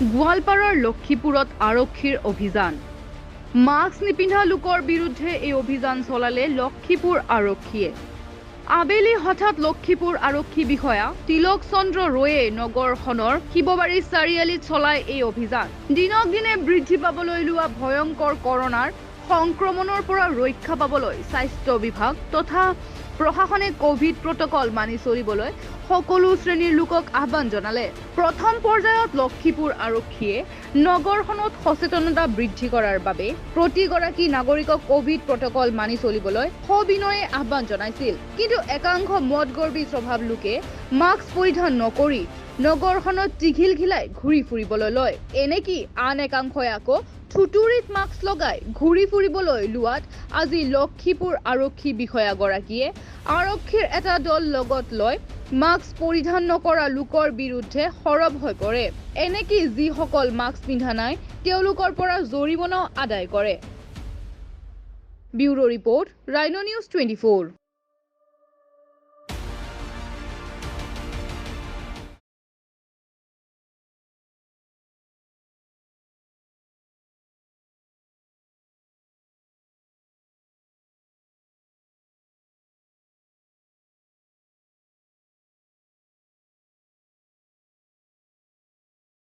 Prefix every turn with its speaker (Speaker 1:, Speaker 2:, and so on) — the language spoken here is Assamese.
Speaker 1: গোৱালপাৰাৰ লক্ষীপুৰত আৰক্ষীৰ অভিযান। মাস্ক নিপিন্ধা লোকৰ বিৰুদ্ধে এই অভিযান চলালে লক্ষীপুৰ আৰক্ষীয়ে। আবেলি হঠাৎ লক্ষীপুৰ আৰক্ষী বিষয়া তিলক চন্দ্ৰ ৰয়ে নগৰখনৰ শিৱবাৰী চাৰিআলিত চলাই এই অভিযান। দিনক দিনে বৃদ্ধি পাবলৈ লোৱা ভয়ংকৰ কৰোনাৰ সংক্ৰমণৰ পৰা ৰক্ষা পাবলৈ স্বাস্থ্য বিভাগ তথা প্ৰশাসনে কোভিড প্ৰটকল মানি চলিবলৈ সকলো শ্ৰেণীৰ লোকক আহ্বান জনালে। প্ৰথম পৰ্যায়ত লক্ষীপুৰ আৰক্ষীয়ে নগৰখনত সচেতনতা বৃদ্ধি কৰাৰ বাবে প্ৰতিগৰাকী নাগৰিকক কোভিড প্ৰটকল মানি চলিবলৈ সবিনয়ে আহ্বান জনাইছিল। কিন্তু একাংশ মদগৰ্বী স্বভাৱ লোকে মাস্ক পৰিধান নকৰি নগৰখনত টিঘিলঘিলাই ঘূৰি ফুৰিবলৈ লয়। এনেকি আন একাংশই আকৌ থুতুৰিত মাস্ক লগাই ঘূৰি ফুৰিবলৈ লোৱাত আজি লক্ষীপুৰ আৰক্ষী বিষয়াগৰাকীয়ে আৰক্ষীৰ এটা দল লগত লৈ মাস্ক পৰিধান নকৰা লোকৰ বিৰুদ্ধে সৰব হৈ পৰে। এনেকি যিসকল মাস্ক পিন্ধা নাই তেওঁলোকৰ পৰা জৰিমনাও আদায় কৰে। Bureau report, rhino news 24।